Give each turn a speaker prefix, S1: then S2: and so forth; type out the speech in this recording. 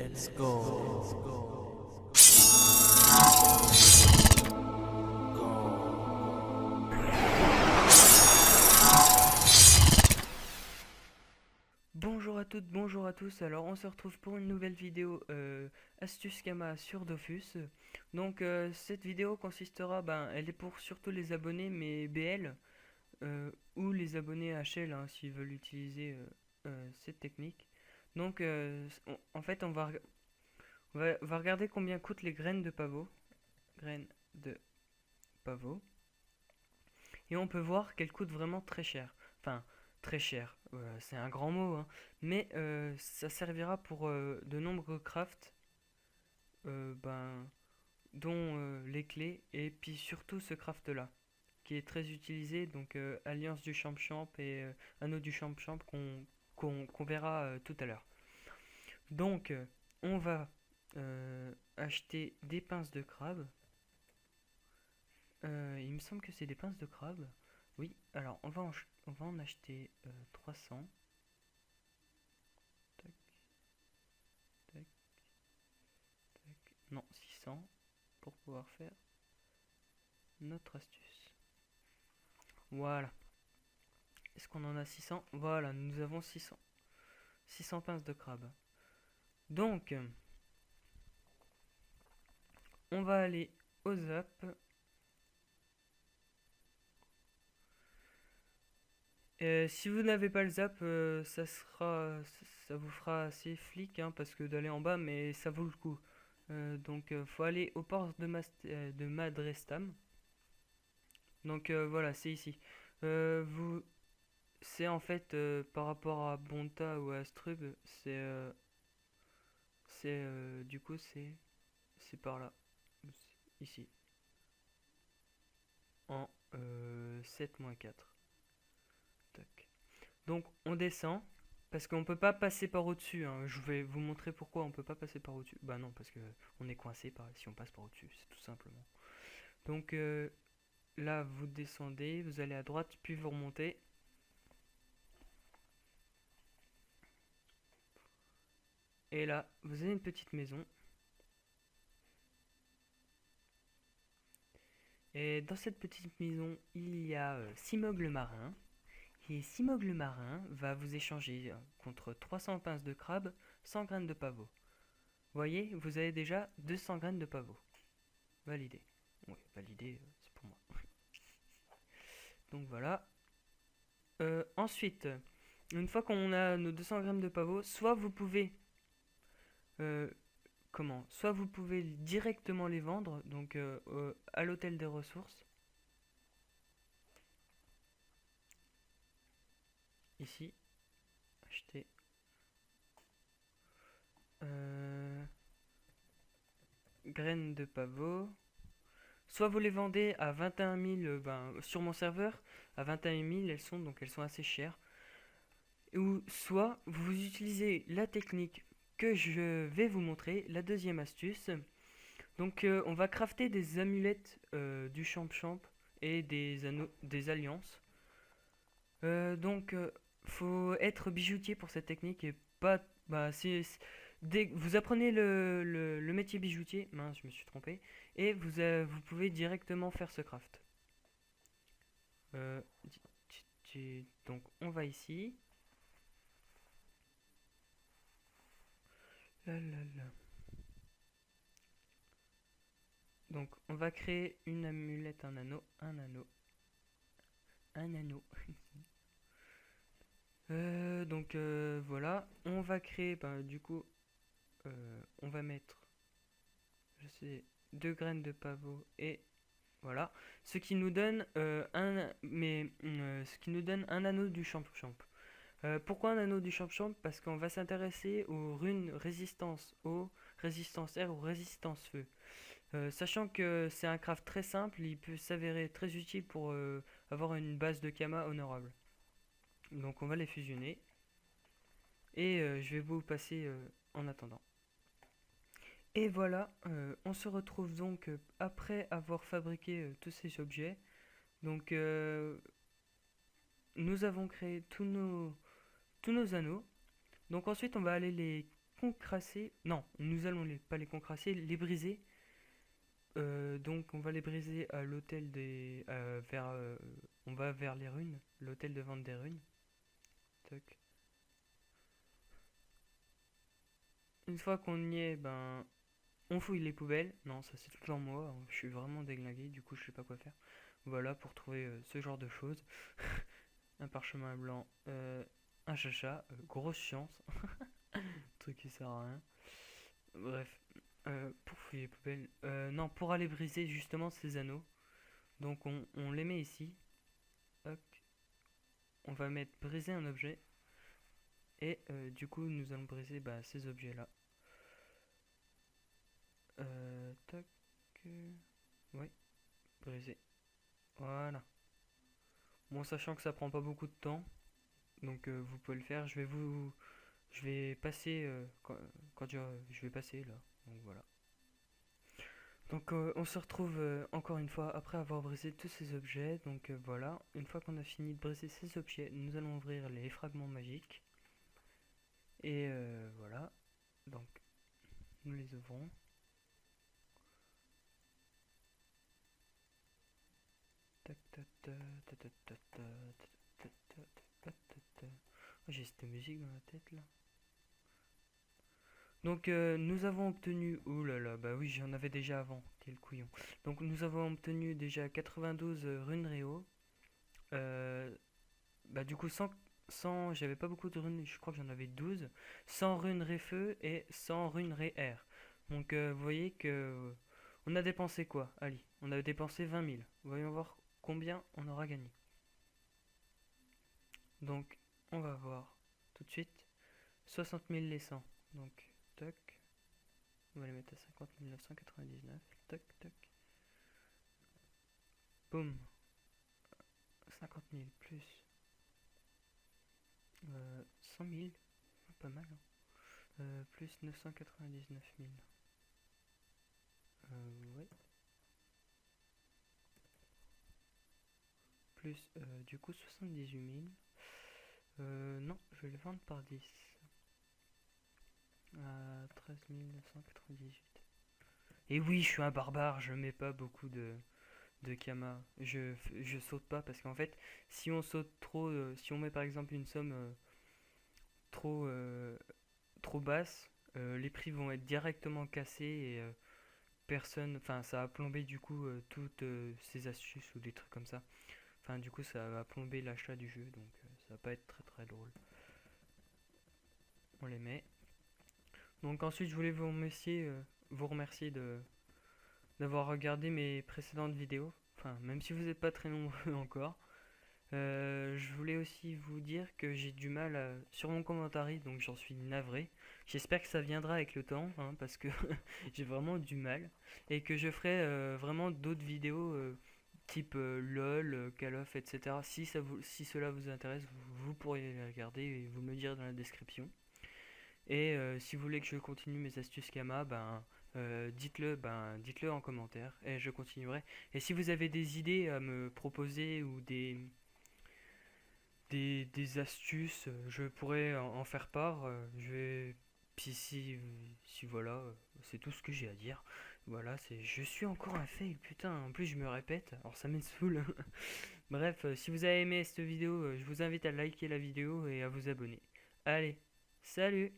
S1: Let's go.
S2: Bonjour à toutes, bonjour à tous. Alors on se retrouve pour une nouvelle vidéo astuce Kama sur Dofus. Donc cette vidéo consistera, elle est pour surtout les abonnés mais BL ou les abonnés HL hein, s'ils veulent utiliser cette technique. Donc en fait on va regarder combien coûtent les graines de pavot. Graines de pavot. Et on peut voir qu'elles coûtent vraiment très cher. Enfin, très cher, c'est un grand mot, hein. Mais ça servira pour de nombreux crafts, euh, ben, dont les clés, et puis surtout ce craft-là, qui est très utilisé, donc Alliance du Champ-Champ et Anneau du Champ-Champ qu'on verra tout à l'heure. Donc, on va acheter des pinces de crabe. Il me semble que c'est des pinces de crabe. Oui, alors on va en acheter 300. Tac, tac, tac. Non, 600 pour pouvoir faire notre astuce. Voilà. Est-ce qu'on en a 600? Voilà, nous avons 600. 600 pinces de crabe. Donc, on va aller au zap. Si vous n'avez pas le zap, ça vous fera assez flic hein, parce que d'aller en bas, mais ça vaut le coup. Donc, faut aller au port de Madrestam. Donc voilà, c'est ici. Vous, c'est en fait par rapport à Bonta ou à Astrub, du coup c'est par là, ici, en 7-4. Tac. Donc on descend parce qu'on peut pas passer par au-dessus. Hein. Je vais vous montrer pourquoi on peut pas passer par au-dessus. Bah non, parce que on est coincé si on passe par au-dessus, c'est tout simplement. Donc là vous descendez, vous allez à droite puis vous remontez. Et là, vous avez une petite maison. Et dans cette petite maison, il y a Simog le marin. Et Simog le marin va vous échanger contre 300 pinces de crabe, 100 graines de pavot. Voyez, vous avez déjà 200 graines de pavot. Validé. Oui, validé, c'est pour moi. Donc voilà. Ensuite, une fois qu'on a nos 200 grammes de pavot, soit vous pouvez euh, soit vous pouvez directement les vendre donc à l'hôtel des ressources ici, acheter euh, graines de pavot. Soit vous les vendez à 21 000 sur mon serveur, à 21 000 elles sont assez chères. Ou soit vous utilisez la technique que je vais vous montrer, la deuxième astuce. Donc on va crafter des amulettes du champ-champ et des anneaux, des alliances. Donc faut être bijoutier pour cette technique et pas... dès que vous apprenez le métier bijoutier, mince je me suis trompé, et vous pouvez directement faire ce craft. Euh, donc on va ici. Là, là, là. Donc on va créer une amulette, un anneau, un anneau, un anneau. Donc voilà, on va créer, du coup, on va mettre, je sais, 2 graines de pavot et voilà, ce qui nous donne ce qui nous donne un anneau du champ-champ. Pourquoi un anneau du champ-champ? Parce qu'on va s'intéresser aux runes résistance eau, résistance air ou résistance feu. Sachant que c'est un craft très simple, il peut s'avérer très utile pour avoir une base de Kama honorable. Donc on va les fusionner. Et je vais vous passer en attendant. Et voilà, on se retrouve donc après avoir fabriqué tous ces objets. Donc nous avons créé tous nos anneaux. Donc ensuite on va aller concrasser. Non, nous allons pas les concrasser, les briser. Donc on va les briser à l'hôtel des... on va vers les runes, l'hôtel de vente des runes. Toc. Une fois qu'on y est, ben... On fouille les poubelles. Non, ça c'est tout le temps moi. Je suis vraiment déglingué, du coup je sais pas quoi faire. Voilà, pour trouver ce genre de choses. Un parchemin blanc, un chacha, grosse chance. Truc qui sert à rien. Bref, pour fouiller les poubelles. Non, pour aller briser justement ces anneaux. Donc on les met ici. Hop. On va mettre briser un objet. Et du coup, nous allons briser ces objets-là. Tac. Oui, briser. Voilà. Bon, sachant que ça prend pas beaucoup de temps. Donc vous pouvez le faire. Je vais passer quand je vais passer là. Donc voilà. Donc on se retrouve encore une fois après avoir brisé tous ces objets. Donc voilà, une fois qu'on a fini de briser ces objets, nous allons ouvrir les fragments magiques. Et voilà, donc nous les ouvrons. J'ai cette musique dans la tête là. Donc nous avons obtenu... Ouh là là, bah oui j'en avais déjà avant, quel couillon. Donc nous avons obtenu déjà 92 runes Réo. Bah du coup 100 j'avais pas beaucoup de runes, je crois que j'en avais 12. 100 runes Ré-Feu et 100 runes Ré-Air. Donc vous voyez que on a dépensé quoi? Allez, on a dépensé 20 000. Voyons voir combien on aura gagné. Donc on va voir tout de suite. 60 000 les 100. Donc toc. On va les mettre à 50 999. Toc toc. Boum. 50 000 plus 100 000. Pas mal. Hein. Plus 999 000. Ouais. Plus du coup 78 000. Non, je vais le vendre par 10. À 13 998. Et oui, je suis un barbare, je mets pas beaucoup de Kama. Je saute pas parce qu'en fait, si on saute trop, si on met par exemple une somme trop, trop basse, les prix vont être directement cassés et personne, enfin ça va plomber du coup toutes ces astuces ou des trucs comme ça. Enfin du coup ça va plomber l'achat du jeu donc ça va pas être très très drôle. On les met. Donc ensuite je voulais vous remercier d'avoir regardé mes précédentes vidéos. Enfin même si vous n'êtes pas très nombreux encore. Je voulais aussi vous dire que j'ai du mal sur mon commentaire, donc j'en suis navré. J'espère que ça viendra avec le temps, hein, parce que j'ai vraiment du mal. Et que je ferai vraiment d'autres vidéos type LOL, Call of, etc. Si cela vous intéresse, vous pourriez les regarder et vous me dire dans la description. Et si vous voulez que je continue mes astuces Kama, dites-le en commentaire et je continuerai. Et si vous avez des idées à me proposer ou des astuces, je pourrais en faire part. Puis si voilà, c'est tout ce que j'ai à dire. Voilà, je suis encore un fail, putain, en plus je me répète, alors ça me saoule. Bref, si vous avez aimé cette vidéo, je vous invite à liker la vidéo et à vous abonner. Allez, salut!